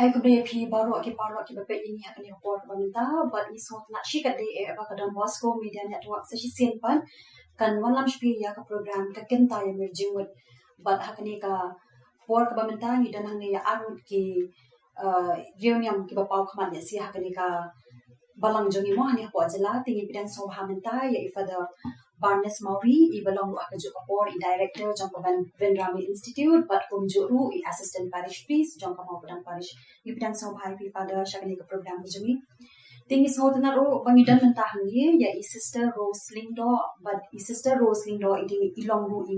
Hai kemudian pi baru ki bepek ini akan yang buat pemerintah buat isu nak sih kadai apa kadang Bosco Media Network sesi simpan kan walam spi ya ke program ke kenta yang berjumut buat hak ni ka buat pemerintah ni dan hanya ya arut ki reunion ki bapau kemat ya si hak ni ka balang jongi mo hanya buat jela tinggi bidang sobha menta ya ifada Barnes Mauri i belong lu akajuk kapor i director jangka Vendrami Institute but kumjuru i assistant parish priest jangka mau pedang parish i bidang sobhai pi pada syakani ke program kejungi tinggi saudana ro bangidan mentahan ye ya i sister Rosling do but i sister Rosling do i ilong lu i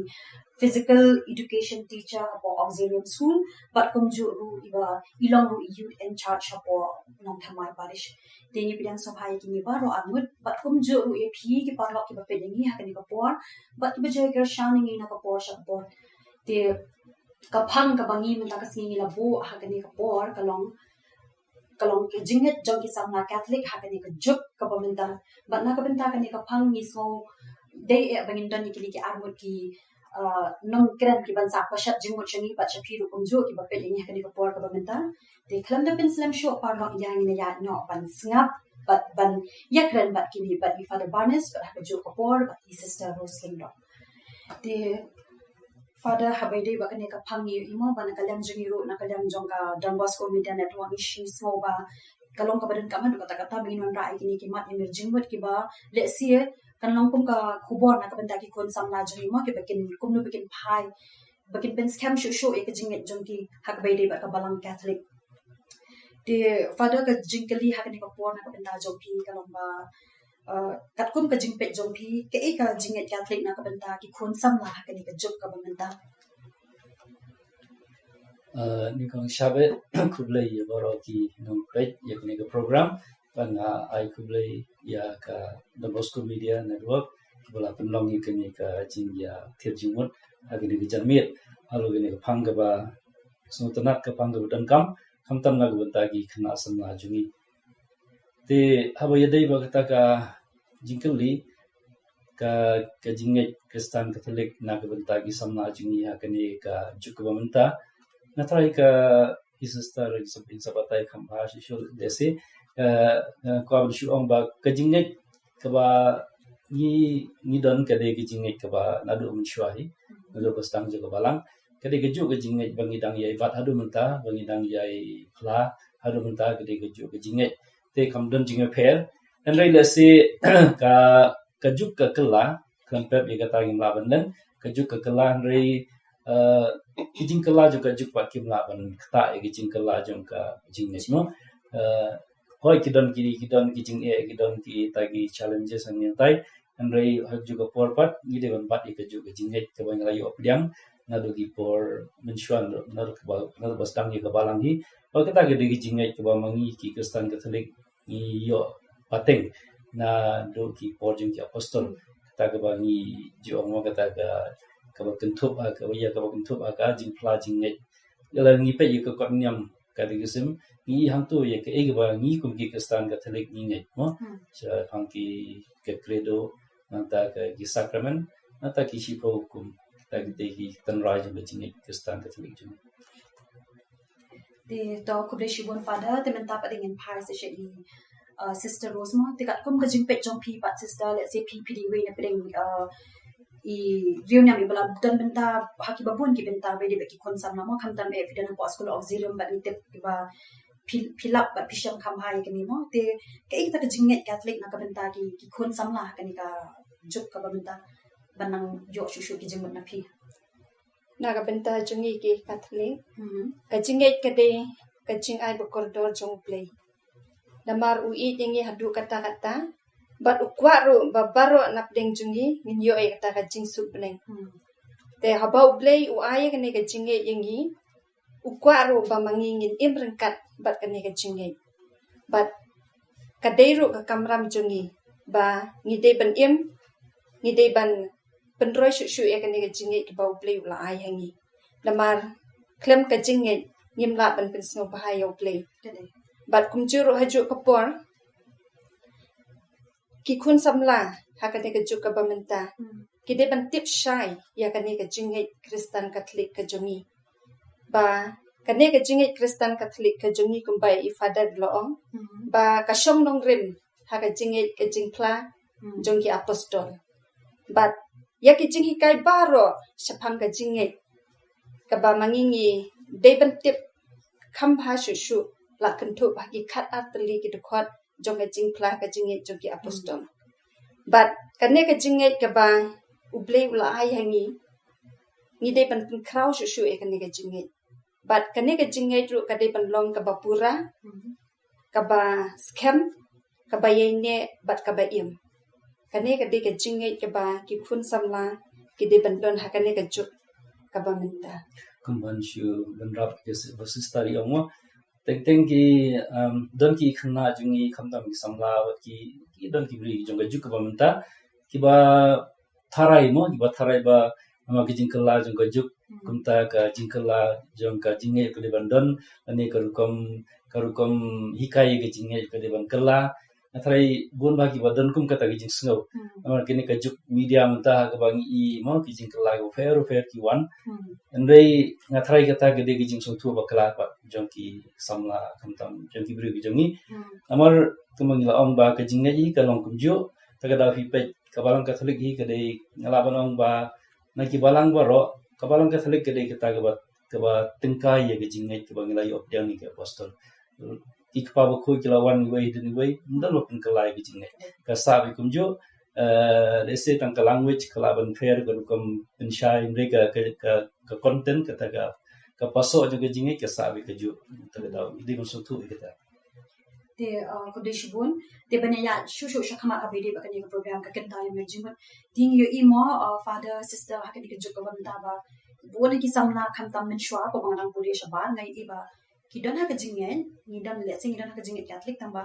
physical education teacher apo auxiliary school but kumjuru i ba ilong lu i youth in charge apo nong thamai parish tinggi bidang sobhai kini ba ro amut but kumjuru e phi ki parlok ki ba pedingi hakani kapor but ki bajai ker shining ina kapor shapor te kapang kabangi menta kasingi la bo hakani kapor kalong ke jinget jong ki samna Catholic hakani ka juk ka pamenta but na kabenta kani kapang ni so day e bangin dan ki armut ki nong kran ki ban sak pashat jingmut changi ba chapi ru kumjo ki ba pedingi hakani kapor ka pamenta te klam da pen slam show parlok yang ina ya no ban sngap but ban yakran but kini but if Father Barnes but hakajuk kapor but his sister Rosling do te Father habaide ba kani kapangi imo ba nakalang jingiro nakalang jongka Don Bosco Media Network ishi small ba kalong kabadan kaman kata-kata bingin rai kini kimat emerging buat kiba let's see kan longkum ka kubor na kabanda ki kon samna jingimo ki bakin kumnu bikin pai bakin pen scam show e ka jinget jongki habaide ba ka balang Catholic de Father ka jingkali hakani ka por na kabanda jongki kalong ba katkum ka jingpet jongpi ke ka jinget Catholic na kabanta ki khon samla hakani ka juk ka bamenta ni kong shabe kublai ya boro ki nong great ya kini ka program pana ai kublai ya ka Don Bosco Media Network bola penlong ni kini ka jing ya tirjimut agini ka jamit alu kini ka pangga ba sunutanat ka pangga dan kam tam na gubanta ki khna samla jungi te haba yadai ba kata ka jingkali ka jinget Kristen Katolik na gubanta ki samla jungi hakani ka juk ba menta na try ka sister sabin sabatai khamba shishul desi ko ab shuong ba ka jinget ka ba ni don ka de ki jinget ka ba nadu mshwahi nadu bastang jo ka balang ka de ka jinget bangi dang yai bat hadu menta bangi dang yai phla hadu menta ka de ka jinget te kam don jinget pher and rai lesi ka juk ka kala klampep ye ka tangim laban len ka juk ka kala rai kijing kala juga juk pat kim laban kta ye kijing kala jong ka jinges no hoi kidon kijing e kidon ki tagi challenges an tai and rai hak juga por pat ni de ban pat ye ka juk ka jinget ka bang rayu opdiang na do gi por mensuan na ka bastang ye ka balang hi o kata ge de jinget ka ba mangi ki Kristen Katolik ni yo pateng na do ki por jong ki apostol kata ka ba ni jo mo kata ka kaba kentup ka ya kaba kentup ka jing pla jing net yala ngi pe ye ka kot nyam ka de gisem ni hang tu ye ka e ba ngi kum ki Kristen Katolik ni net mo cha hang ki ka credo nanta ka ki sacrament nanta ki shipo kum ta de ki tan raj be jing net Kristen Katolik jing de to ko be shibon Father te menta pa dengan pai se she sister Rosmo te kat kum ka jingpet jongpi pat sister let's say PPD we na pedeng i reunion mi bala dan benta haki babun ki benta be de ki kon samna mo kam tam e fidan po school auxilium ba ni te ba pilap ba pisham kam hai kini mo te ke kita ke jinget Catholic na ka benta ki kon samla kani ka juk ka benta banang yo shushu ki jimut na pi na ka benta jungi ki Catholic ka jinget ka de ka jing ai ba koridor jong play namar ui tingi hadu kata-kata bat ukwaru babaro napdeng jungi min yo ay kata ka jing subneng te habau blay u ay kani ka jinge yengi ukwaru ba mangingin imrengkat bat kani ka jinge bat kadeiru ka kamram jungi ba ngide ban ngide ban penroi shu ya kani ka jinge ki bau blay ula ay hangi lamar klem ka jinge nyimla ban pensno bahayo blay bat kumjuru haju kapor ki kun samla hakane ka juk ka bamenta ki de ban tip shai ya kane ka jingai Kristen Katolik ka jongi ba Kane ka jingit Kristen Katolik ka jungi kumbai I Father Loong ba ka syong nong rim ha ka jingit ka jingpla jongki apostol. But ya ki jingi kai baro syapang ka jingit ka ba mangingi deban tip kambha shushu la kentu bagi kat atli ki dekwat jong ka jingpla ka jingit jongki apostol. But kane ka jingit ka ba ublei ula ai hangi ni deban pun kraw shushu e kane ka jingit. But kane ka jingit ru ka deban long ka ba pura ka ba scam ka ba yene bat ka ba im. Kane ka de ka jingit ka ba ki kun samla ki deban don ha kane ka juk ka ba minta. Kumban shu benrap ke basis tari ongwa teng ki don ki khna jungi khamdam ki samla ki don ki bri jong juk ka ba minta ki ba tharai ba ama ki jingkala jong juk kumta ka jingkala jong ka jinge ka deban don ani karukom hikai ka jinge ka deban kala atrai bon bagi badan kum kata gijing snow amar kini ka juk media menta ka bangi I mo gijing kala go fair ki wan andrei ngatrai kata gede gijing sungtu bakala pa jongki samla kamtam jongki bri gijongi amar tumangila ong ba ka jinge I ka long kumjo tagada fi pe kabalang katolik I kade ngalaban ong ba naki balang baro kabalang katolik kade kita ka ba tengkai ya gijing ka bangila I opdiang ni ka apostol ikpa bako kilawan way dini way ndalo pun kelai bijine kasabi kumjo lese tang language kalaban fair garukum penshai mereka ka content kata ka paso juga jinge kasabi kaju tagadaw idi maksudtu kita te kodishbun te banaya shushu shakama ka bidi bakani ka program ka kenta emerging ting yo imo father sister hakani ka jukka banta ba buwan ki samna khamtam men shwa ko bangang puri shaban ngai iba kidon ha kajingen ngidon letsing ngidon ha kajinget Catholic tamba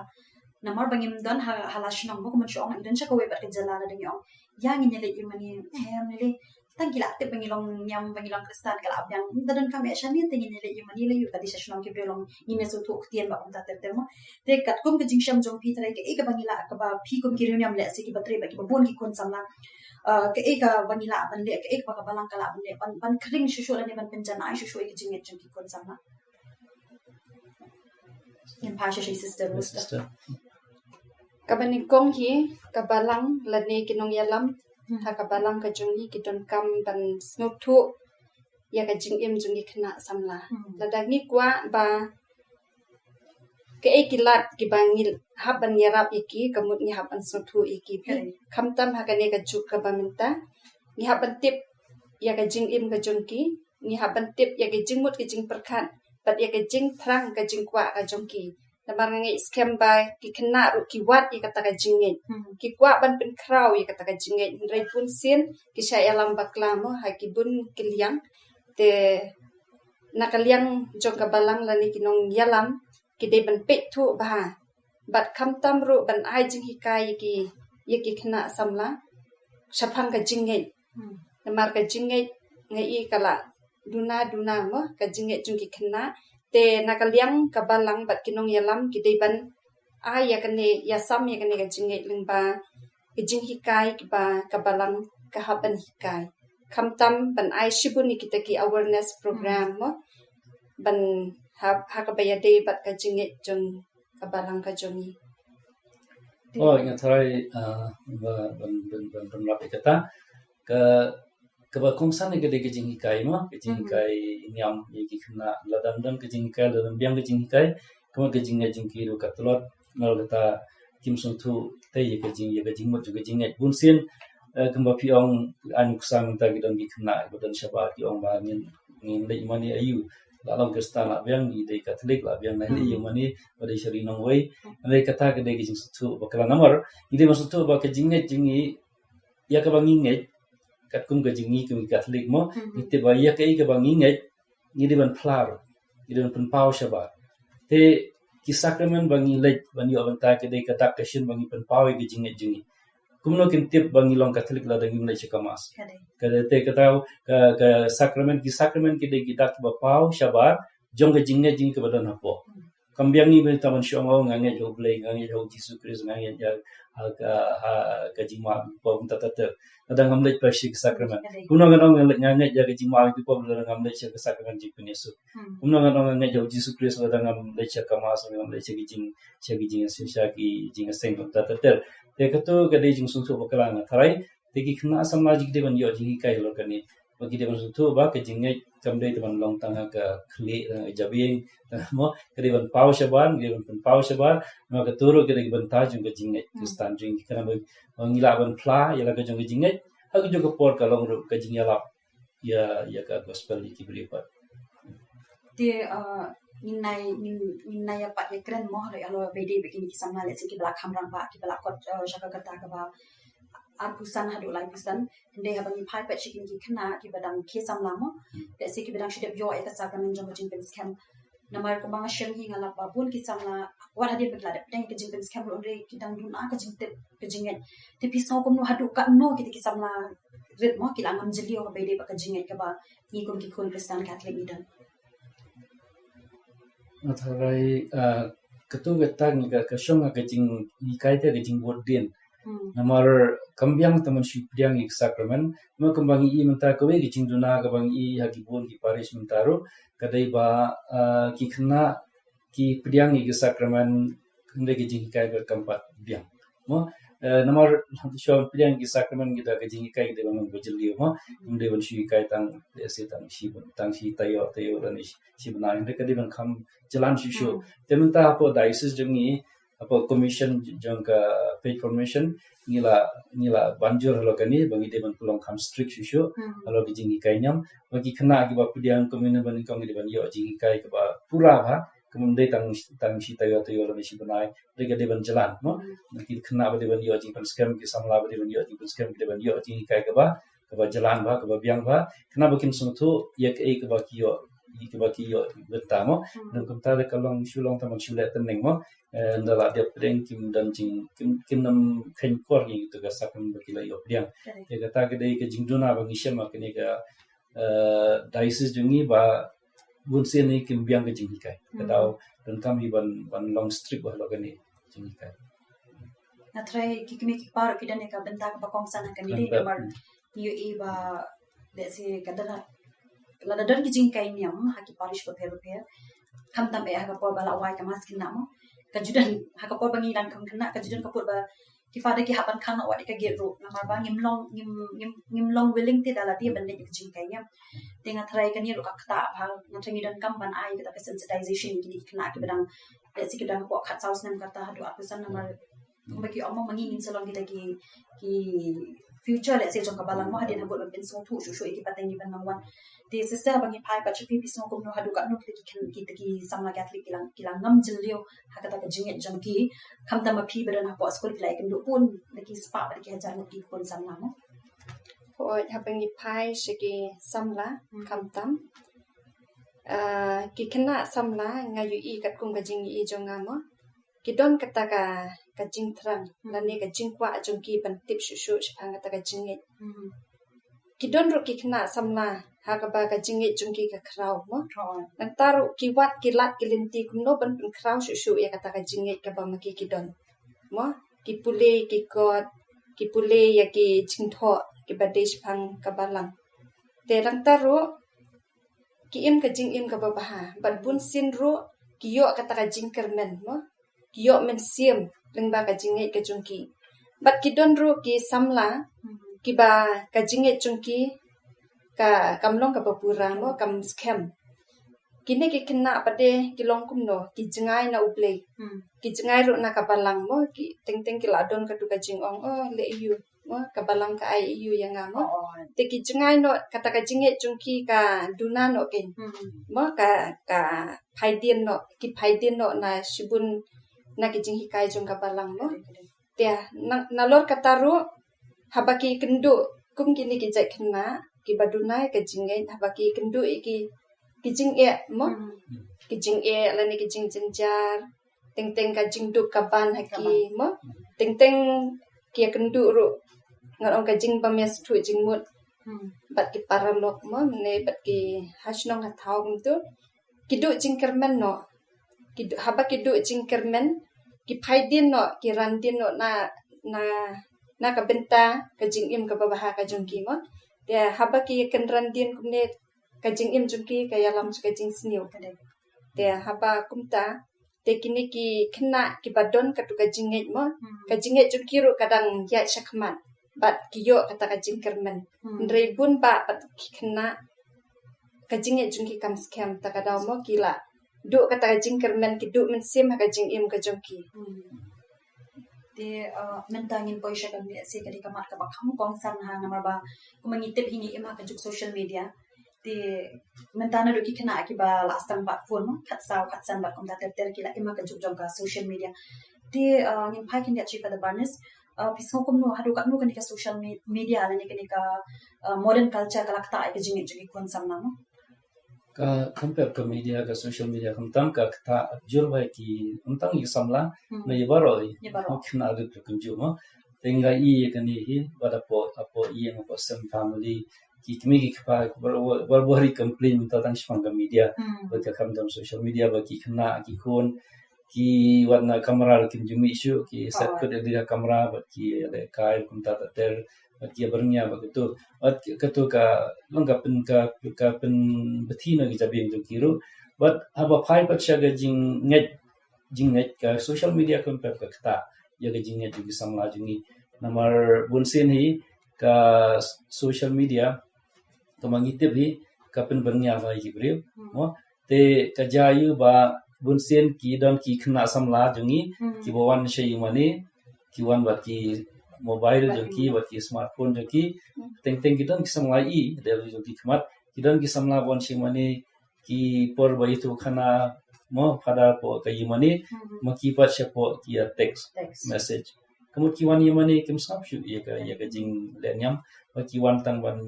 namar bangim don halash nang ko man shong idon cha ko we bat jala na dingyo yang nyele imani mele tangila te bangilong nyam bangilong Kristen kala abang dadon kami shani te nyele imani le yu kadi shashnom ke belong ni meso to ktien ba umta te termo te kat kum kajing sham jong pi trai ke eka bangila ka ba phi kum ki reunion le se ki batre ba ki ba bon ki kon samla ke eka bangila ban le ke eka ba balang kala ban le ban kring shushu la ne ban penjana shushu e kajinget jong ki kon samla yang pasha shi sister. Kabani kong hi kabalang lani kinong yalam ha kabalang ka jungi kidon kam ban snutu ya ka jingim jungi kena samla ladagi kwa ba ke ekilat ki bangil haban yarap iki kamut ni haban snutu iki kamtam ha kane ka juk ka baminta ni haban tip ya ka jingim ka jungi ni haban tip ya ka jingmut ki jing perkat but ya ka jing thrang ka jing kwa ka jungi nabar ngi scam ba ki kena ru ki wat I kata ka jingit ki kwa ban pen kraw I kata ka jingit rei pun sin ki sha yalam baklamo ha ki bun kiliang te nakaliang jong ka balang lani kinong yalam ki de ban pet tu ba bat kamtam ru ban ai jing hikai ki kena samla shapang ka jingit namar ka jingit ngai kala duna mo ka jingit jung ki kena te nakaliang kabalang bat kinong yalam kideban ya kane yasam ya kane kajinge lingba kijing hikai ba kabalang kahaban hikai kamtam ban ai shibuni kita ki awareness program mo ban hakabaya de bat kajinge jong kabalang kajongi ngatrai ban rapi kata kaba kongsan ni gede kejing hikai ma kejing hikai nyam yiki kena ladam kejing hikai ladam biang kejing hikai kama kejing ki ru katlot mal kata kim sung tu te ye kejing mot juga kejing bun sin kamba piong anu kusang ta gidon ki kena bodan syaba ki ong ba ngin le mani ayu dalam Kristen la biang ni de Katolik la biang na le mani pada syari nong wei ane kata gede kejing tu bakala nomor ide maksud tu ba kejing jingi ya ka bangin kat kum kajingi kum Katolik mo ite ba ya kai ka banginget ni de ban plar ni de ban pau shaba te ki sacrament bangi lek bangi avanta ke de kata kashin bangi pan pau ke jingi kumno kin tip bangi long Katolik la dangi lek chakamas kada te kata ka sacrament ki de kita ba pau shaba jong ke jingi ke badan hapo kambiang ni ben taman syong au ngange jo blei ngange jo Yesus Kristus ngange ja ka jingma pom tatata kadang ngamle persik sakramen kuno nganong ngange ja ka jingma pom ngamle cha sakramen jipun Yesus kuno nganong ngange jo Yesus Kristus kadang ngamle cha kamas ngamle cha gijing sya ki jing seng tatata te kato ka de jing sungsu bakala ngarai te ki khna samajik de ban yo jing kai lo kani bagi de ban sungsu ba ka jingai kamdei teman long tanga ka khli jabing mo kedi ban pau shaban ma ka turu kedi ban ta jung ka jingai kristan jing kana ba ngila ban pla yala ka jung ka jingai aku juga por ka long ru ka jingala ya ka gospel ki beripa dia minai apa ya keren mo lo alo bedi begini kisama le siki belakang rang ba ki belakot shaka kata ka ba arpusan hadu lai pusan ndai ha bangi pai pet chicken ki khana ki badang ke sam lama de se ki badang shidep yo eta sakramen jong jing pen scam namar ko banga shem hi ngala pa bun ki samla war hadir bekla de deng ki jing pen scam ro re ki dang dun a ka jing te ke jing te piso ko no hadu ka no ki samla rit mo ki langam jeli o be de ba ka jing ka ba ni kum ki kun kristan catholic idan atharai ketu getang ka shong ka jing ni kai te jing bod din namar kambiang taman syupriang ik sakramen ma kambangi I menta kowe ki jingduna kambangi I hagi bol ki paris mentaro kadai ba ki khna ki priang ik sakramen kende ki jing kai ber kampat biang mo namar shon priang ki sakramen kita ki jing kai de bang bojli mo inde ban shui kai tang se tang shi tayo ran shi bana inde kadai ban kham jalan shisho tementa apo diocese jungi apa commission jangka page formation nila banjur halo kani bagi de ban pulang kam strict shisho halo ki jingi kai nyam bagi kena ki ba pudiang community ban kong de ban yo jingi kai ka ba pura ba kemudian tang shi tayo la shi banai de de ban jalan no ki kena ba de ban yo jingi pan scam ki samla ba de ban yo jingi pan scam ki de ban yo jingi kai ka ba jalan ba ka ba biang ba kena bakin sungtu yak ka ba ki yo betamo dan kumta de kalong shulong taman shule teneng mo ndala dia preng kim dan jing kim nam khen kor gi to ga sakam bakila yo priang te ga ta ga dei ke jingduna ba ngisem ma kene ga diocese jungi ba bun se ni kim biang ga jingi kai ka dau dan kam hi ban long strip ba lo ga ni jingi kai na trai ki kimi ki par ki dan ka benta ka kong sana kan ni mar yo e ba de se ka dala la dan ki jingi kai ni am ha ki parish ko pero kam tam e ha ka por bala wai ka mas kin namo kajudan hakapor bangi dan kena kajudan kapur ba kifada ki hapan khana wa ka geru namar ba ngim long willing ti dala dia bende ki jingkainya tenga thrai kan ni ro ka kta bhang na thangi dan kam ban ai ka sensitization ki kena ki badang si ki dan ko khat saus nam kata hadu apusan namar bagi omo mangi salon kita ki future let's say jong kabalang mo hadin habot ben so thu shu ki pateng ni ban mangwan the sister bangi pai pa chupi pisno ko no hadu ka no ki samla catholic kilang ngam jilio hakata ka jinget jong ki kam ta ma phi badan ha po school like ndo pun ki spa ba ki hajar ki kon samla mo o ha bangi pai shiki samla kam tam ki kena samla ngayu I kat kung ka jing I jong ngamo ki don kata ka jing trang lani ka jing kwa jong ki ban tip shu shpang kata ka jinget ki don ro ki kena samla ha ka ba ka jinget jong ki ka kraw mo nang taru ki wat ki lat ki linti kumno ban kraw shu ya kata ka jinget ka ba ma ki don mo ki pule ki kot ki pule ya ki jingtho ki badesh phang ka balang te rang taru ki im ka jing im ka ba ha ban bun sin ro ki yo kata ka jing kermen mo ki yo men sim leng ba ka jinget ka jong ki bat ki don ro ki samla ki ba ka jinget jong ki ka kamlong ka papura mo kam scam kini ki kena pade ki long kum no ki jingai na uble ki jingai ro na ka balang mo ki teng ki ladon ka tu ka jing ong le yu mo ka balang ka ai yu yang mo te ki jingai no kata ka jinget jong ki ka duna no ken mo ka phaidien no na shibun na ki jing hikai jong ka balang mo te na lor kataru habaki kendu kum kini ki jai kena ki badunai ka jingai habaki kendu ki jing mo ki jing lani ki jing jenjar teng ka jing du ka ban haki mo teng ki kendu ru ngarong ka jing pames thu jing mut bat ki paralok mo ne bat ki hasnong ha thau tu ki du jing kermen no haba kidu jingkermen ki phaidin no ki randin no na ka benta ka jingim ka babaha ka jungki mo dia haba ki kan randin kumne ka jingim jungki ka yalam ka jing sniu dia haba kumta te kini ki kena ki badon ka tu ka jinget mo ka jinget jungki ru kadang ya syakman bat kiyo kata ka jingkermen ndrebun ba pat kena ka jinget jungki kam scam ta ka daw mo kila du kata jing kermen ki du men sim ka jing im ka jongki Di mentangin poisya kan dia si kadi kamat ka kamu kongsan ha nama ba kumangitip hingi ima ka juk social media di mentana do ki kena ki ba lastang ba phone khatsan ba kum ta ter ki la ima ka juk jong ka social media di ngin pai kin dia chief the barnes pisong kum no hadu ka no kan ka social media la ni kan ka modern culture ka lakta ka jing juk kon sam na ka compare ka media ka social media kamtam ka kata jur bai ki untang yi samla na yibaro kina adu kunjuma tenga I kan hi bada po apo I mo po sem family ki kimi ki pa bari complain ta tang shpang ka media ba ka kamtam social media ba ki kina ki kon ki warna kamera ki jumi issue ki set ko de kamera ba ki ale kai kum ta ter kia bernya begitu ketu ka lengkapin ka pen betina kita biang tu kiru but apa pai pat syaga jinget ka social media kan ka kata ya ga jinget juga samla jungi nomor bunsin hi ka social media to mangitip hi ka pen bernya ba gibril mo te ka jayu ba bunsin ki don ki kena samla jungi ki bawan shay mani ki wan bat ki mobile joki baki smartphone joki teng kita kisam lai dari joki kemat kita kisam la bon shimani ki por bai tu khana mo pada po kai mani maki pa shepo ki text message kamu ki wan yamani kim sap shu ya ka jing lenyam maki wan tang ban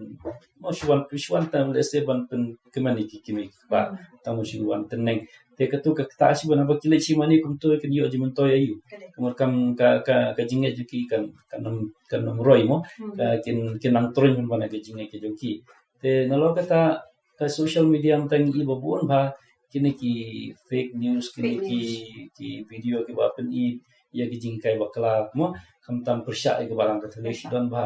mo shwan tang lese ban pen kemani ki kimi pa tamu shi wan teneng te katu ka tashi bana ba kile chi mani kum to ke dio jimen to ayu kamur kam ka jinge juki kan roi mo kin nang troin bana ke jinge ke joki te nalo kata ka social media tang I babun ba kini ki fake news kini ki video ke ba pen I ya ki jing kai bakla mo kam tam persya ke barang ka telesh don ba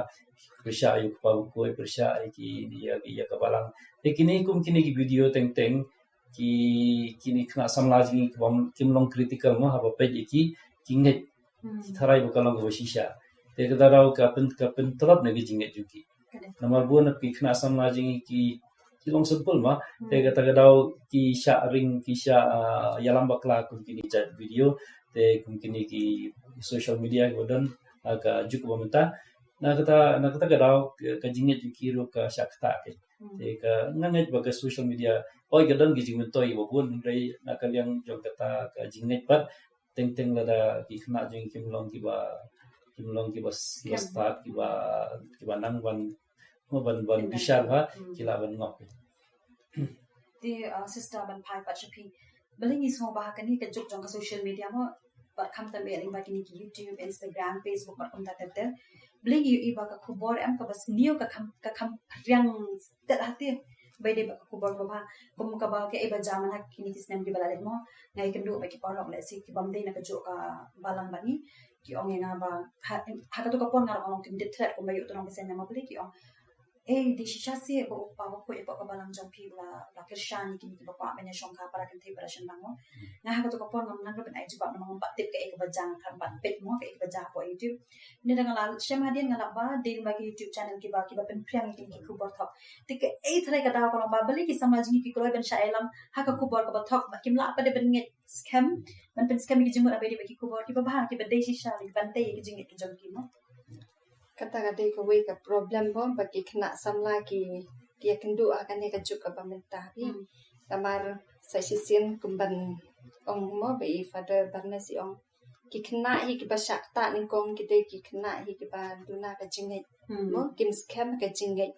persya ayu pa ko persya ki dia ya ka balang te kini ki video teng ki kini kena samla jingi kim long critical mo haba page ki kinget tharai bukalong go shisha te kadarau ka pen trop ne jinget juki nomor 2 ki kena samla jingi ki long simple ma te kadau ki sha ring ki sha yalam bakla kun kini chat video te kun kini ki social media godon aga juk bomenta na kata kadau ka jinget juki ro ka shakta ke te ka nganget baga social media oi gadang gi jing mentoi bobun rei nakaliang jong kata ka jingnet pat teng lada ki khna jing kimlong ki ba start ki ba nang ban mo ban bishal ha kila ban ngok di sister ban pai pat chapi belingi so ba ka ni ka juk jong ka social media mo pat kam ta be ring ba ki YouTube Instagram Facebook pat kam ta te belingi I ba ka khubor am ka bas new ka kam riang tet hati bai de ba kubor ba kum ka ba ke iba jaman hak kini kisnem di balade mo ngai kendu ba ki porok le si ki bamde na ka jo ka balang bani ki ong nga ba ha ka to ka pon ngar ong kin detret ko bayu to nong besen na mabli ki ong di shisha si ba pa ba ko iba ka balang jong pi la kirshan kini ki ba pa banya shong ka para kan te para shan bang mo nga ha ka to ka pon ngam nan ben ai juba na mong patip ka ba jang kan ban pet mo ka ba ja po YouTube ni da ngala shem hadin ngala ba din ba ki YouTube channel ki ba pen priang kini ki kubor thok tik ei thrai ka daw ka ba bali ki samaj ni ki ko ben sha elam ha ka kubor ka ba thok ba kim la pa de ben nget scam man pen scam ki jimu abai de ba ki kubor ki ba ba ki ba de shisha li ban te ki jinget ki jong ki mo kata kata ko we ka problem bo bagi kena samla ki kendu akan ka juk ka bamenta bi tamar sa sisin kumban ong mo be father barnasi ong ki kena hi ki ba shakta ning kong ki de ki kena hi ki ba duna ka jinget mo kim scam ka jinget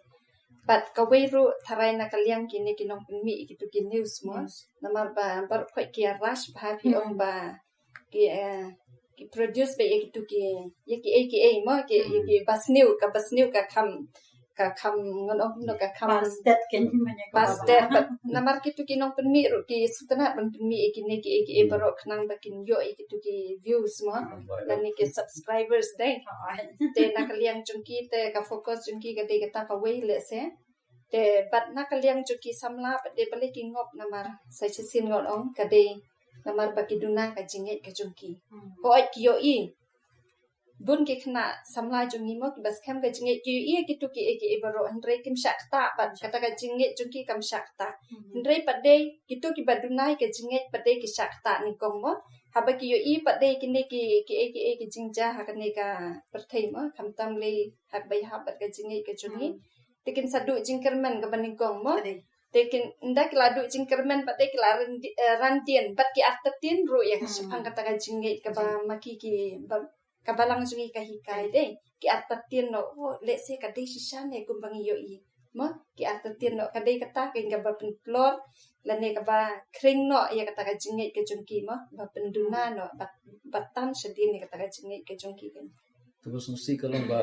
but ka we ru tharai na kaliang ki ne ki nong mi ki tu ki news mo namar ba bar khoi ki rush ba ki ong ba ki produce be ki tu ki ye ki mo ki basniu ka ka kam ngon no ka kam Pastet kan banyak pastet namar kitu ki nong penmi ru ki sutana ban penmi ki ne ki barok nang bakin yo kitu ki views mo dan ni ki subscribers dai te nak liang chungki te ka focus chungki ka de ka ka wei le se te bat nak liang chungki samla de pale ki ngop namar sai sin ngon ong ka de namar bakiduna ka jinget ka chungki ko ai ki yo I bun ki khna samla jungi mo ki bas kham ka jinge ki kitu ki baro andre kim shakta bat kata ka jinge jungi kam shakta andre pade kitu ki badunai ka jinge pade ki shakta ni kong mo haba ki yo pade ki ne ki jingja ha ka ne ka perthai mo kham tam le hak bai ha bat ka jinge ka jungi tekin sadu jingkerman ka baning kong mo tekin ndak ladu jingkerman pade ki rantien bat ki atatin ru ya sepang kata ka jinge ka ba maki ki kabalang jungi kahikai de ki atatin no le se kadai shishan ne kumbangi yo I mo ki atatin no kadai kata ke ngaba pentlor lane kaba kring no ya kata ka jingai ke jungki mo ba penduna no batan sedin ne kata ka jingai ke jungki kan terus mesti kalau ba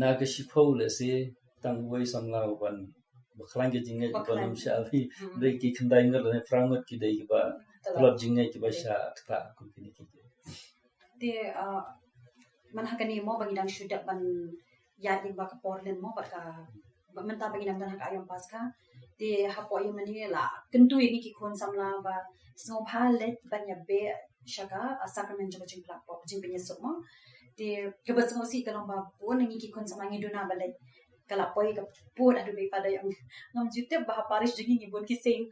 na ke shipau le se tang wei samla ban baklang ke jingai ko nam shali de ki khandai ngal ne frangot ki de ba klub jingai ki ba sha kata ku kini ki dia manhakani mo bangidang syudak ban yading ba ka Portland mo ba ka menta bangidang dan hak ayam paska di hapo yung mani la kentu ini ki kon samla ba snow palet banya be shaga Sacramento jing platform jing penyesuk mo di kebas ngosi kalong ba pun ngi ki kon samla ngiduna balet kala poi ka pun adu be pada yang ngam jute ba Paris jing ngi bon ki sing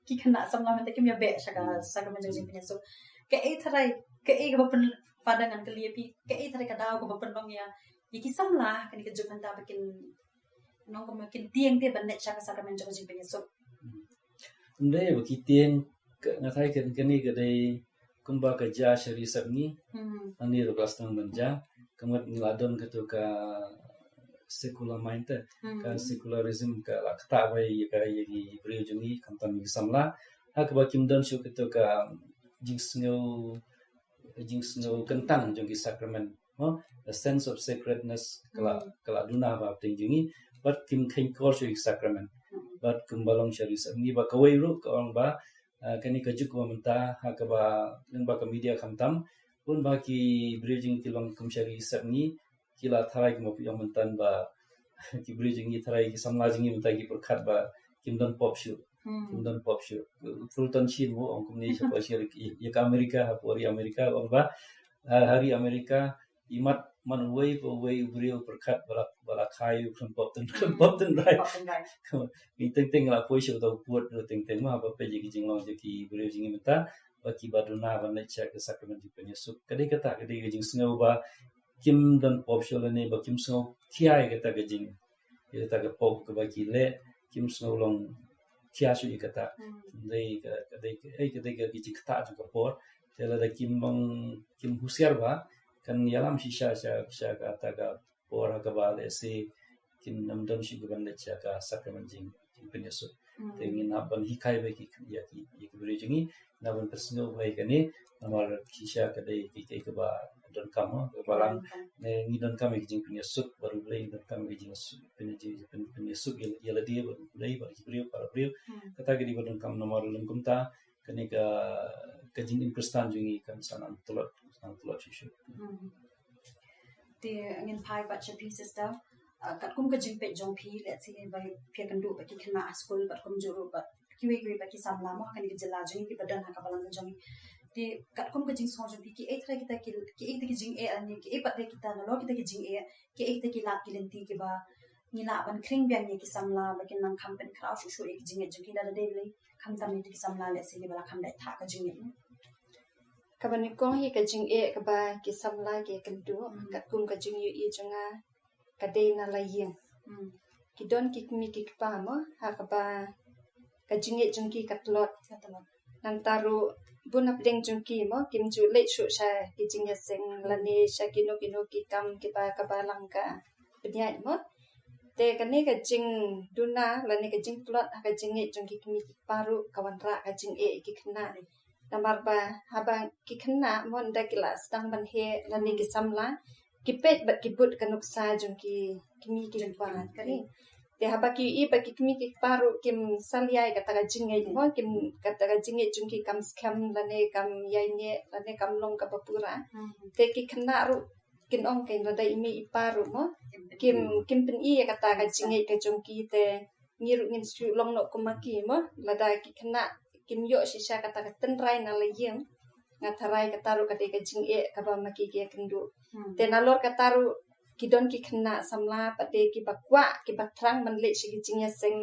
ki kena samla menta ki be shaga Sacramento jing penyesuk ke tharai ke ga pen padangan ke liepi ke tharai ka daw ko pen bang ya iki samla kan ke juk menta bikin nong ko makin tiang dia banet shaga Sacramento jing penyesuk ndai ba ki tiang ngatai kan kani ga dai kumba ka ja shari sabni ani ro kelas nang manja kamat niladon ka to ka secular mind ka secularism ka lakta bai ka yagi brio jungi kantan mi samla hak ba kim don shu ka to ka jingsno kentang jungi sacrament a sense of sacredness kala duna ba tingjungi but kim khain kor shu sacrament but kumbalong shari sabni ba kawai ru ka ong ba kani kajuk wa menta hakaba nang ba ka media khamtam pun ba ki bridging kilong kumshari sabni kila tharai mo pi mentan ba ki bridging ni tharai ki samlajing ni menta ki perkhat ba kimdon pop show fulton chin mo ong kumni sa pasir ya Amerika ha pori Amerika ong ba hari Amerika imat man way brio perkhat bala khai khum pop ten rai ni teng la poi show do puat do teng ma ba pe ji jinglong je ki brio jingi menta ba ki baduna ba ne cha ke Sacrament penyesuk kadai kata kadai jing snow ba kim dan pop show ne ba kim snow thiai kata ke jing ya ta ke pop ke ba ki le kim snow long kia su ikata dei kadai ke ji kata ju por tela da kim husiar ba kan yalam shisha sha kata ka por ka ba le se kim nam don shi ban le cha ka Sacrament jing penyesuk tengin aban hikai ba ki ya ki bridging na ban personal ba kani namar shisha kadai ki ke ba don kam balang ne ni don kam ki jing penyesuk baru beli don kam ki jing penyesuk ya dia baru beli baru beliau para beliau kata ke di don kam nomor lengkum ta kani ka jing imprestan jungi kan sanan tulot shishu di angin pai baca pieces dah kat kum ka jing pe jong pi let's say by pia kan du baki kena school bat kum juru bat kiwe baki samla mo kan ki jela jungi ki badan ha ka balang jungi di kat kum ka jing so jong pi ki etra kita ki jing ani ki pat de kita no kita ki jing kita ki lat ki lenti ki ba ni la ban kring bian ni ki samla baki nang kam pen kraw shu ki jing jong ki da de le kam tam ni ki samla le se bala kam dai tha ka jing ni kaban kong hi ka jing ka ba ki samla ki kan du kat kum ka jing yu jonga ka de na la yin ki don ki mi ki pa mo ha ka ba ka jing jong ki kat lot nang taru bunap deng jungki mo kim ju le shu sha ki jingya seng lani sha kino ki kam ki pa ka balang ka penya mo te kane ka jing duna lani ka jing plot ka jinge jungki kimi ki paru kawan ra ka jing ki khna namar ba habang ki khna mon da kilas tang ban he lani ki samla kipet bat kibut kanuksa jungki kimi kipan kali te habaki baki kimi kiparu kim salyai kata jingai mo kim kata jingai jungki kam scam lane kam yaine lane kam long ka papura te ki kena ru kin ong ken lada imi iparu mo kim pen kata jingai ka jungki te ngiru ngin su long no kumaki mo lada ki kena kim yo sisa kata tenrai na leyeng ngatarai kataru kata ka jingai ka ba maki ki kendu te nalor kataru kidon ki kena samla pate ki bakwa ki batrang ban le shi jingya sing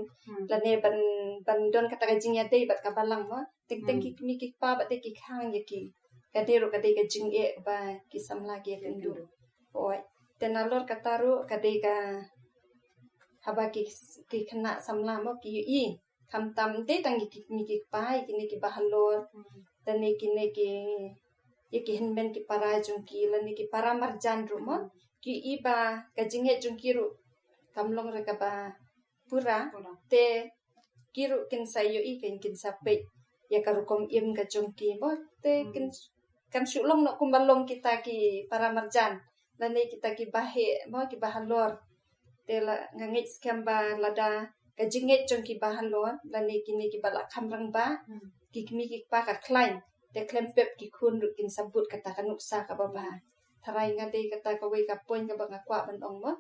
lane ban don kata jingya dei bat ka balang mo ting ki mi ki pa bat ki khang ye ki kadero kate ka jingye ba ki samla ki kendu oi tenalor kataru kate ka haba ki kena samla mo ki i kam tam de tang ki mi ki pa ki ne ki bahalor tane ki ne ki ye ki henben ki para jung ki lane ki para marjan ru mo ki iba ka jinghe jung kiru kamlong re ka ba pura te kiru kin sayo i kin sape ya karukom im ka jung ki mo te kin kan sulong no kumbalong kita ki para marjan lane kita ki bahe mo ki bahalor te la ngangit skam ba lada ka jinghe jung ki bahalor lane ki ne ki bala kamrang ba ki kimi ki pa ka klain te klempep ki kun kin sabut kata kanuksa ka ba tarai ngade kata ka wei ka poin ka banga kwa ban ong mo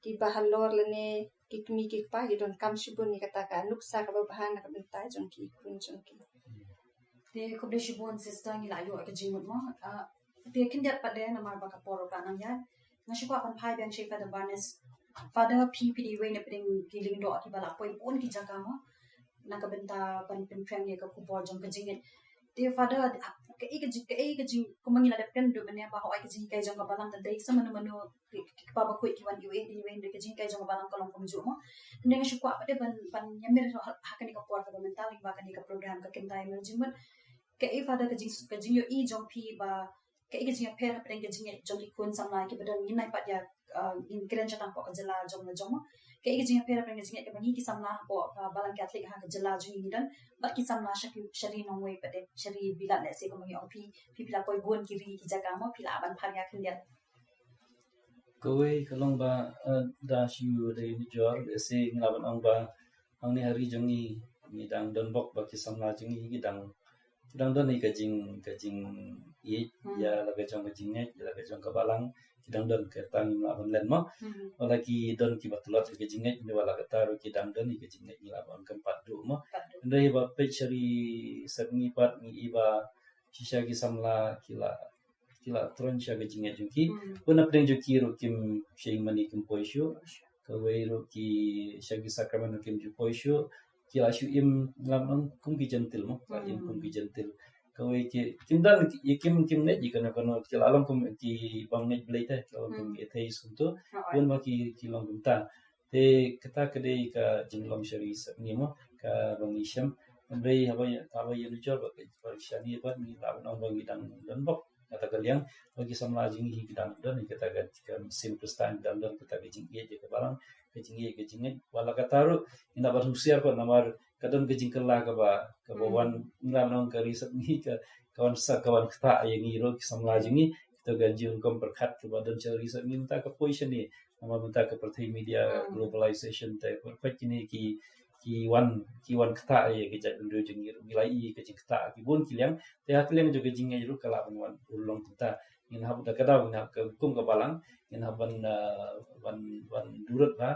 ki bahalor lene ki kimi ki pa gi don kam shubun ni kata ka nuksa ka bahan ka bentai jong ki kun jong ki te ko de shubun sister ngi la yo ka jingmut mo te kin dat pa de na mar ba ka poro ka nang ya ngashi ko apan phai ben shefa da barnes father ppd wei na pring giling do ki bala poin pon ki jaga mo na ka benta pan pen frame ni ka ku por jong ka jingit te father ka jing ko mangi la pen do banya ba hoi ka jing kai jong ka balang ta dei sama no mano ki pa ba ko ki wan yu di wen ka jing kai jong ka balang ko long ko ju mo ndeng shu kwa de ban yamir ha ka ni ka por ka mental ba ka ni ka program ka ken dai mer jing mat ka father ka jing yo i jong pi ba ka jing per ha pen ka jing jong ki kun sam la ki badan ni nai pat ya in kren chatang ko ka jala jong na jong mo ka jing per ha pen ka jing ka bani ki sam la ko balang ka atlik ha ka jala jong ni dan ba ki sam la shari nong wei pade shari bilat le se ko mangi ong pi la poi buon kiri ki jaga mo pi la ban phar ya khin dia kowe kalong ba da shu de ni jor se nglaban ong ba ong ni hari jongi ni dang don bok ba ki samla jongi ki dang don ni ka jing ye ya la ka jong ka jing ne la ka jong ka balang ki dang don ka tang ma ban len mo wala ki don ki batulot ka jing ne ni wala ka taru ki dang don ni ka jing ne ni la ban kan pat du mo ndai ba pe chari sabni pat ni iba shisha ki samla kila tron sha ga jinge junki puna preng jo kiro kim shei mani kim poisho ka weiro ki shagi sakramento kim ju poisho kila shu im lam kum ki gentil mo ka im kum ki gentil ka we ki kim dan ye kim ne ji kana kono kila alam kum ki bang ne bleta ka kum ki theis kum to pun ma ki long kum ta te kata kade ka jinglom shari sa ni mo ka bang isham Andai haba yang lucu ba ka shani ba ni la na bang idang dan bok kata kalian bagi samla jing hi gidang dan kata kan simple stand dan kata jing ye je balang ke jing wala kataru ina bar husiar ko namar kadon ke jing kala ka ba wan ngam nong ka riset ni ka kawan sa kawan kta yang ni ro samla jing kita ganjun kom berkat ke badan cel riset ni minta ke position ni nama minta ke pertai media globalization te perfect ni ki wan kta ye ke jat ndu jing nilai ke jing kta ki bon kiliang te hakliang jo ke jing ye ru kala wan ulong kita in habu da kada ina ke kum ka balang in haban wan durut ba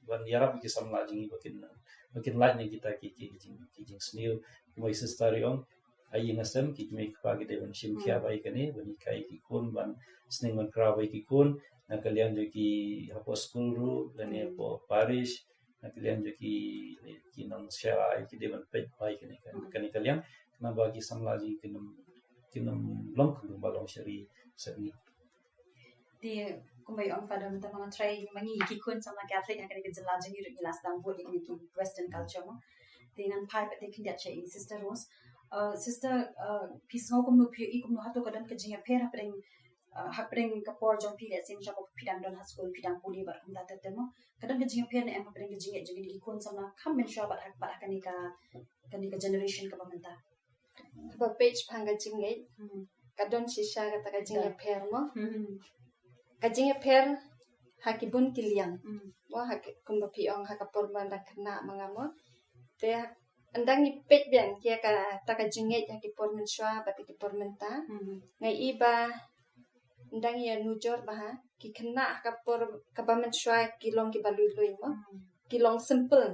wan yarap ki samla jing bakin lain ni kita ki jing snil moi sistari ong ai ngasem ki me ka gi de ban sim kya bai kane bani kai ki kun ban sning man kra bai ki kun na kalian jo ki hapo school ru dan ye po parish na kalian jo ki nang share ki de ban pej bai kane kan kalian na bagi samla ji kinam long ku balong shari sani di kumbai ong fada minta mga try mangi ki kun sama Catholic yang kena jela jeng yuruk jelas dan buat ini ki western culture mo dengan pai pet kin dia cai sister Rose sister pisau kum no pi ikum no hato kadan ke jinga per hapring kapor jong pi sim jabo pidang don school pidang puli bar hum data temo kadan ke jinga per ne em hapring ke jinga jeng ki kun sama kam men shabat hak bar kanika generation ka pamenta ba page panga jinga kadon shisha kata ka jinga per mo kajing per hakibun kiliang wah hak kumbapi ong hakapor manda kena mangamo te andang ipet bian kia ka takajinget hakipor menswa pati kipor menta ngai iba ndang ya nujor baha ki kena hakapor kabamen shwa kilong ki balului mo kilong simple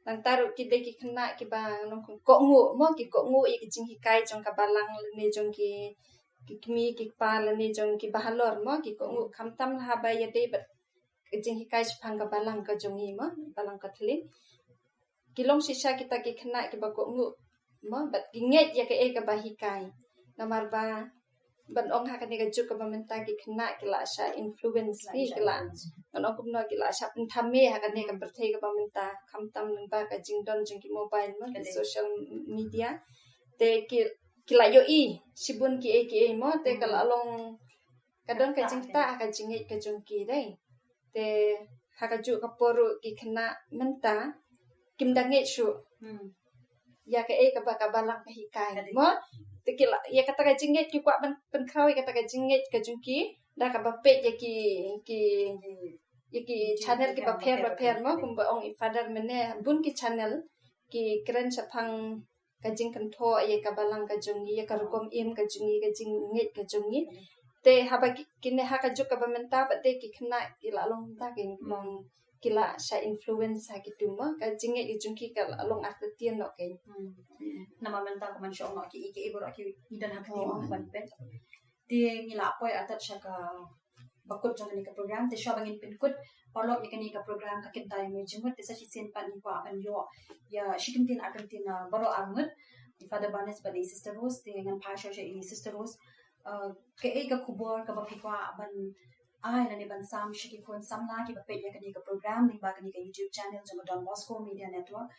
nang taruh kita ki kena ki ba nong kok ngu i ki jing hikai jong kabalang ne jong ki kimi ki pal ne jong ki bahalor mo ki kok ngu kamtam ha ba ya de bat jing hikai chpang kabalang ka jong i mo balang ka thli kilong sisa kita ki kena ki ba kok ngu mo bat ki nget ya ke e ka ba hikai namar ba ban ong ha ka ni ka juk ka ba menta ki kena ki la sha influence ni ki la Ono kumno kila sya pentame ha kan ka berthai ka pamenta kamtam nang ba ka jingdon jing ki mobile mo ki social media te kila yo I sibun ki e mo te kala along kadon ka jingta ka jingi ka jungki dai te ha ka ju ka poru ki kena menta kim dange shu ya ka ka ba ka balang ka hikai mo te kila ya kata ka jingi ki kwa pen kraw kata ka jingi ka jungki da ka ba pe ya ki channel ki baper mo kumba ong ifadar mene bun ki channel ki keren chapang kajing kanto ye kabalang kajungi ye karukom im kajungi kajing ngit kajungi te haba kine ha kajuk ka bamenta pate ki khna ki la long ta ki long kila sha influence ha ki tuma kajing ngi jungki ka long atien no ke nama menta ko man shong no ki ibo ki idan ha ki mo ban pen ti ngila apoy atat sha ka bakut jong ni ka program te sha bangin pinkut Orlok ni ka program ka kinta yung jimut te sa sin pan ni kwa an yo ya shikintin akantin baro armut di Father Barnes ba di Sister Rose te ngan pa sha Sister Rose ke ka kubor ka ba pikwa ban ai na ni ban sam shiki kon samla ki ba pe ya ka program ni ba ka YouTube channel jong Don Bosco Media Network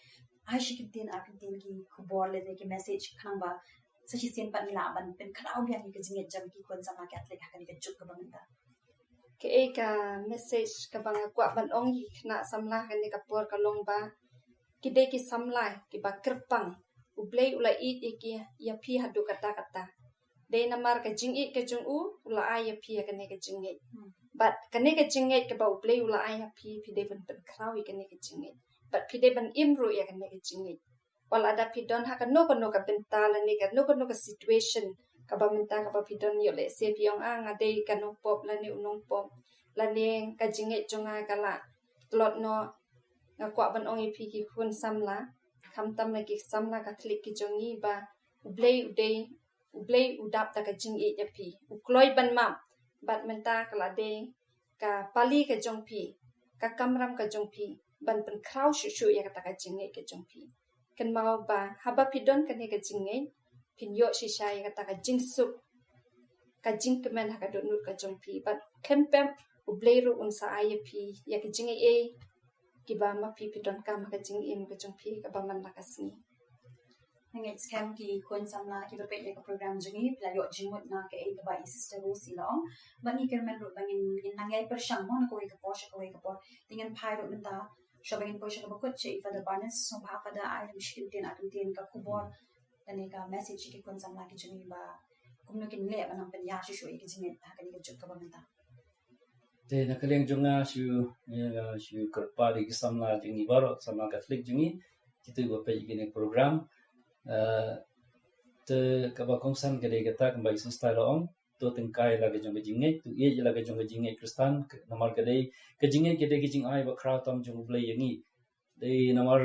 ai shikintin akantin ki kubor le ki message khang ba sa sin pan nila ban pen khaw bian ni ka jinget jam ki kon sama Catholic ka ni ka juk ka ba menta ke ka message ka bang kwa ban ong na samla ka ni kapor ka long ba kide ki samla ki ba kerpang ublei ula I ki ya pi hadu kata de namar ka jing I ka jung u ula ai ya pi ka ni ka jing but ka ni ka jing ka ba ublei ula ai ya pi de ban krawi ka ni ka jing but pi de ban imru ya ka ni ka jing wala ada pi don ha ka no ka bental ni ka no ka situation kaba minta kaba pidon yo le se piong ngade ka no pop la ni unong pop la ni ka jinge jonga kala lot no ngakwa ban ong pi ki hun samla kamtam la ki samla Catholic ki jongi ba ublei udap ta ka jing I ya pi ukloi ban mam bat minta kala de ka pali ka jong pi ka kamram ka jong pi ban pen kraw shu ya ka jinge ka jong pi kan mau ba haba pidon kan ni ka jinge pinyo shisha kata ka jingsuk ka jingkemen ha ka donut ka jongpi but kempem ubleru unsa IAP ya ka jingi ki ba ma pi pidon ka ma ka jing im ka jongpi ka ba man lakasni ngai scam ki kon samla ki ba pe ka program jingi pla yo jingmut na ka ba Sister Rose long ba ni kermen ru bangin nangai per shang mo na ko ka por dengan pai ru menta shabangin po siya ka bakut che Father Barnes so ba Father ai mishkin tin atun tin ka kubor dan ka message ki kon samla ki jini ba kumno kin le ba nang penya shu ki jini ta ka ni ka juk ka ba menta te nakaleng jonga shu kerpa di samla jingi baro samla Catholic jingi kitu go pe gini program te kaba kongsan gede gata kembali style ong to tengkai la ke jong jingi tu ye la ke jong jingi Kristan namar gede ke jingi ki jing ai ba kraw tam jong blai yangi de namar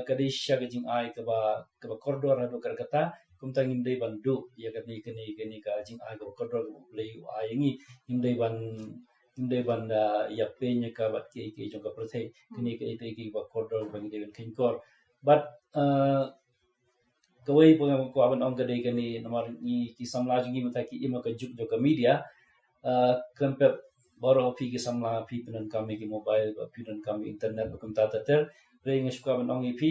kadi sya ke jing ai ke ba koridor ado kata kumta ngim dei bandu ya kani ka jing ai ke koridor blai ai yangi ngim dei ban ya penya ka bat ke jong ka prothe kini ke ite ki ba koridor bang de kin kor but kawai ko aban ong gede kani namar ni ki samla jingi mata ki ima ka juk jo ka media kempe baro pi ki samla pi penan kami ki mobile ba penan kami internet ba kumta tater reng suka ban ong pi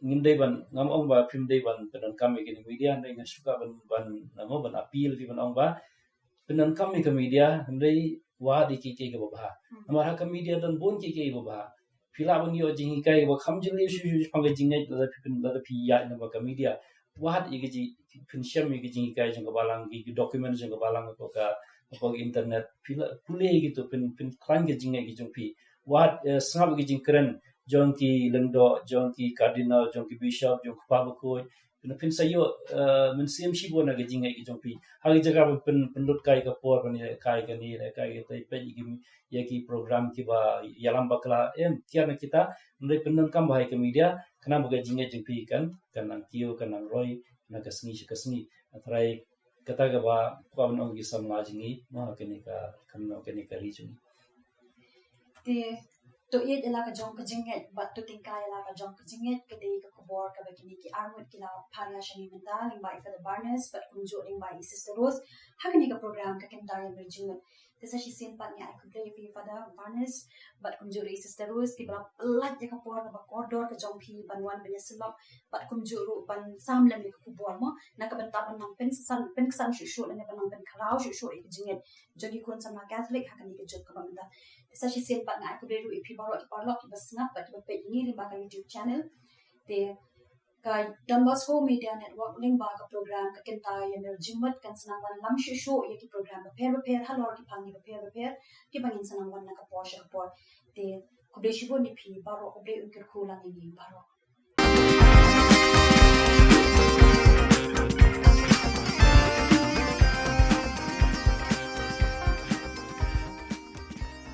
ngim dei ban ngam ong ba pim dei ban penan kami ki media reng suka ban namo ban appeal ki ban ong ba penan kami ke media ndei wa di ki ke ba namar ha ka media dan bon ki ke ba pila bang yo jing kai ba kham jing le shu phang jing ne la pi ya na ba ka media wa hat i ji pin shem i jing kai jing ba lang ki document jing ba lang ko ka pokok internet pule gitu pen klan ke jingai ki jongpi wat sangap ki jing keren jongki lengdo jongki cardinal jongki bishop jongki pabukoi pen sayo mensim shibo na ke jingai ki jongpi hagi jaga pen penlut kai ka por pen kai ka ni kai ka pe ki program ki ba yalam bakla tiana kita mulai penon kam bahai ke media kana buka jingai jongpi kan kanang kio kanang roy na kasni atrai kata ka ba kwa nong gi samaj ni ma kenika kamno kenika region te to ye ela ka jong ka jinget but to tingka ela ka jong ka jinget ke de ka kubor ka begini ki armut kila paria shani mental ling by for the barnes but kunjo ling by sister rose hakani ka program ka kentaya berjinget tesa shi sin pat nya ku play fi pada barnes but kunjo ri sister rose ki bla lat ya ka por ka kordor ka jong phi banwan benya selok but kunjo ru ban sam lam ka kubor mo na ka banta ban nang pen san shu na ban nang pen kharau shu e jinget jogi kun sama catholic hakani ka jok ka banta tesa shi sin pat nya ku ru ipi baro ki parlok ki basnap but pe ini ri ba ka YouTube channel te ka Don Bosco Media Network ling ba ka program ka kentaya merjimut kan sanang wan lam shu ye ki program repair halor ki pangi repair ki bangin sanang wan na ka por te kubre shibo ni pi baro kubre ukir kulang ini baro